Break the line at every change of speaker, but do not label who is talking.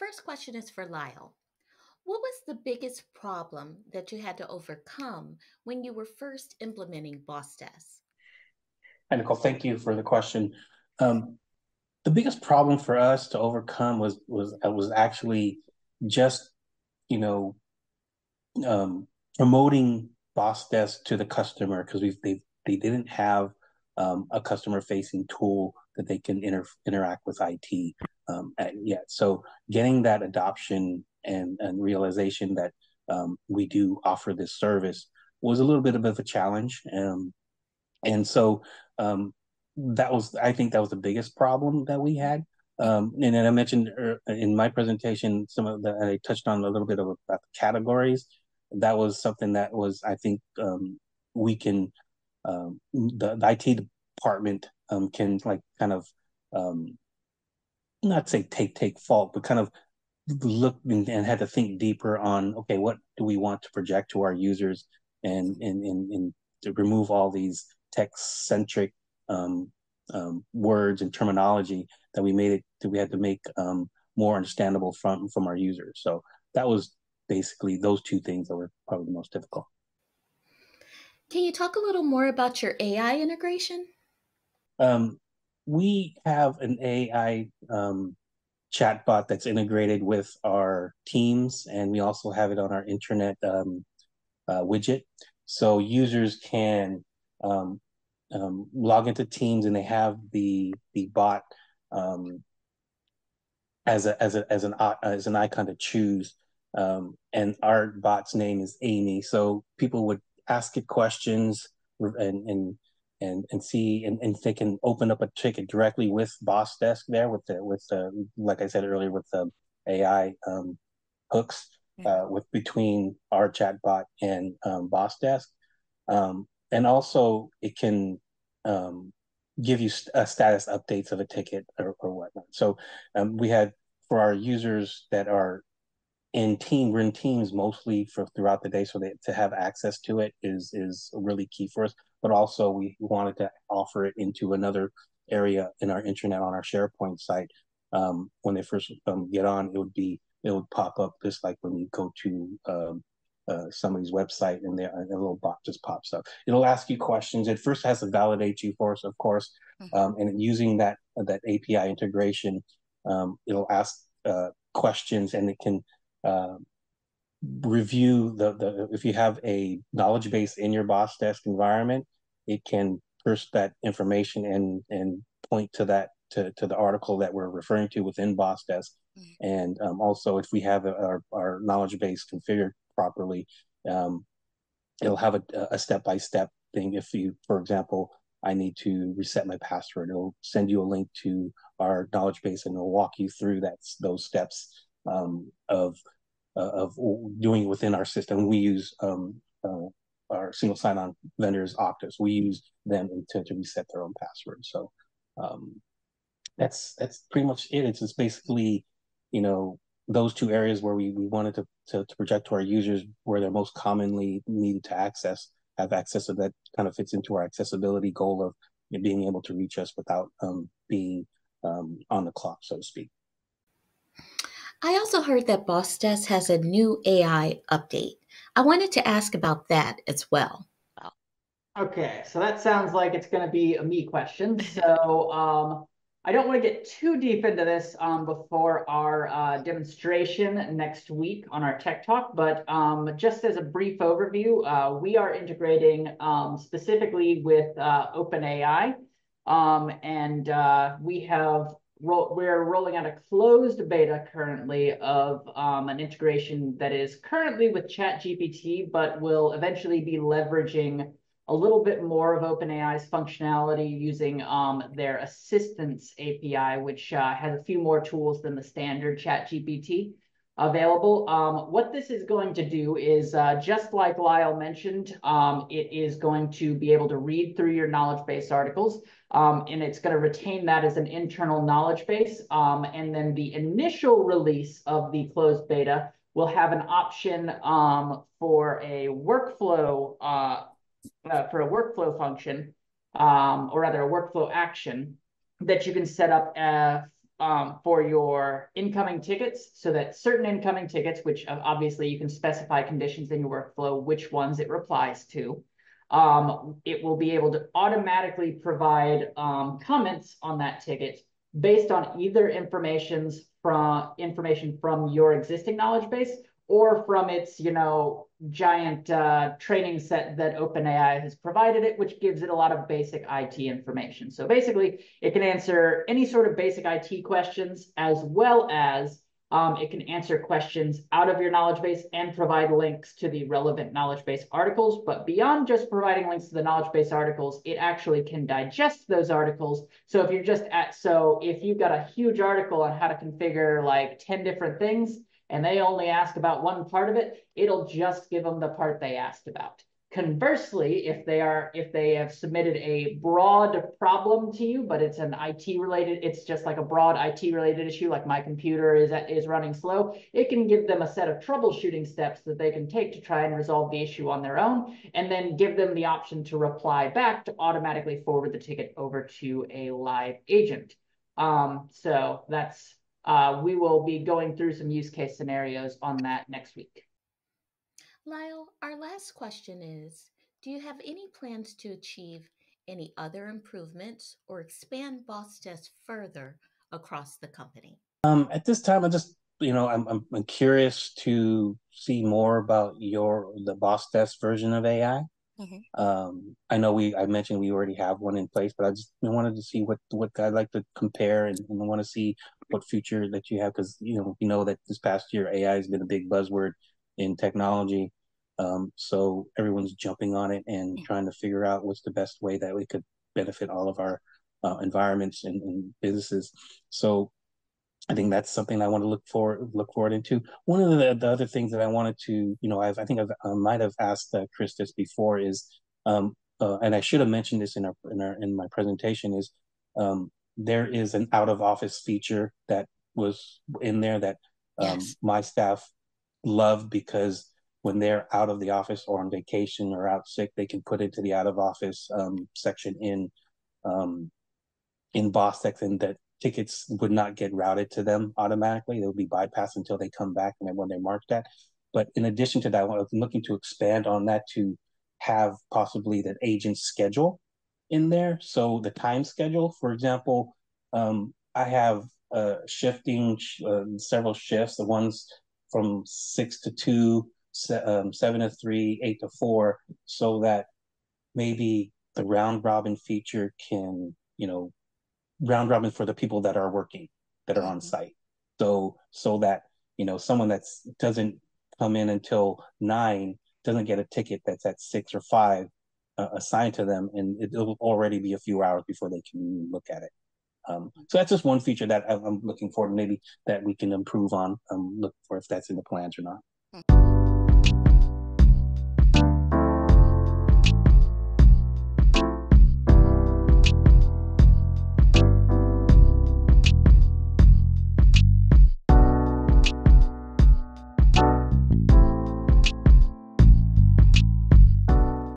first question is for Lyle. What was the biggest problem that you had to overcome when you were first implementing BOSSDesk?
Hi, Nicole. Thank you for the question. Um, the biggest problem for us to overcome was actually just you know promoting Boss Desk to the customer because they didn't have a customer facing tool that they can interact with IT yet. So getting that adoption and realization that we do offer this service was a little bit of a challenge. And so I think that was the biggest problem that we had. And then I mentioned in my presentation, some of the, I touched on a little bit about the categories. That was something that was, I think, we can, the IT department can like kind of, um, not say take fault, but kind of look and had to think deeper on, okay, what do we want to project to our users and to remove all these text centric words and terminology that we had to make more understandable from our users. So that was basically those two things that were probably the most difficult.
Can you talk a little more about your AI integration?
Um, we have an AI chatbot that's integrated with our Teams, and we also have it on our internet widget. So users can um, log into Teams, and they have the bot um, as an icon to choose. And our bot's name is Amy. So people would ask it questions and see and they can open up a ticket directly with BossDesk there with the like I said earlier with the AI hooks with between our chatbot and BossDesk. And also it can um, give you status updates of a ticket or whatnot. So we had for our users that are we're in teams mostly for throughout the day, so that to have access to it is really key for us. But also we wanted to offer it into another area in our intranet on our SharePoint site. When they first get on, it would pop up just like when you go to somebody's website and a little box just pops up. It'll ask you questions. It first has to validate you for us, of course, and using that API integration, it'll ask questions and it can uh, review the if you have a knowledge base in your BossDesk environment, it can push that information and point to to the article that we're referring to within BossDesk. And also, if we have our knowledge base configured properly, um, it'll have a step-by-step thing. If you, for example, I need to reset my password, it'll send you a link to our knowledge base and it'll walk you through those steps of doing it within our system. We use our single sign-on vendors, Octus. We use them to reset their own password. So um, that's pretty much it. It's just basically, you know, those two areas where we wanted to project to our users where they're most commonly needed to have access to that kind of fits into our accessibility goal of being able to reach us without being on the clock, so to speak.
I also heard that BossDesk has a new AI update. I wanted to ask about that as well.
Okay, so that sounds like it's going to be a me question. So I don't want to get too deep into this before our demonstration next week on our Tech Talk, but just as a brief overview, we are integrating specifically with OpenAI, and we're rolling out a closed beta currently of an integration that is currently with ChatGPT, but will eventually be leveraging a little bit more of OpenAI's functionality using their Assistance API, which has a few more tools than the standard ChatGPT available. What this is going to do is, just like Lyell mentioned, it is going to be able to read through your knowledge base articles, and it's going to retain that as an internal knowledge base. And then the initial release of the closed beta will have an option for a workflow function, or rather a workflow action that you can set up for your incoming tickets, so that certain incoming tickets, which obviously you can specify conditions in your workflow, which ones it replies to, it will be able to automatically provide comments on that ticket based on either information from your existing knowledge base or from its, giant training set that OpenAI has provided it, which gives it a lot of basic IT information. So basically, it can answer any sort of basic IT questions, as well as it can answer questions out of your knowledge base and provide links to the relevant knowledge base articles. But beyond just providing links to the knowledge base articles, it actually can digest those articles. So if you've got a huge article on how to configure like 10 different things, and they only ask about one part of it, it'll just give them the part they asked about. Conversely, if they have submitted a broad problem to you, but it's just like a broad IT related issue, like my computer is running slow, it can give them a set of troubleshooting steps that they can take to try and resolve the issue on their own, and then give them the option to reply back to automatically forward the ticket over to a live agent. So that's we will be going through some use case scenarios on that next week.
Lyell, our last question is, do you have any plans to achieve any other improvements or expand BOSSDesk further across the company?
At this time, I'm curious to see more about the BOSSDesk version of AI. I know I mentioned we already have one in place, but I just wanted to see what I'd like to compare, and I want to see what future that you have, because that this past year AI has been a big buzzword in technology. So everyone's jumping on it and trying to figure out what's the best way that we could benefit all of our environments and businesses. So I think that's something I want to look forward into. One of the other things that I wanted to, I might have asked Chris this before, is, and I should have mentioned this in my presentation, is there is an out of office feature that was in there that
Yes.
my staff love, because when they're out of the office or on vacation or out sick, they can put it to the out of office section in BOSSDesk, and that tickets would not get routed to them automatically. They'll be bypassed until they come back and then when they're marked that. But in addition to that, I'm looking to expand on that to have possibly that agent schedule in there. So the time schedule, for example, I have shifting several shifts, the ones from 6 to 2, 7 to 3, 8 to 4, so that maybe the round robin feature can, round robin for the people that are working, that are on site. So that, someone that doesn't come in until 9 doesn't get a ticket that's at 6 or 5 assigned to them, and it'll already be a few hours before they can look at it. So that's just one feature that I'm looking for, maybe that we can improve on. Look for if that's in the plans or not.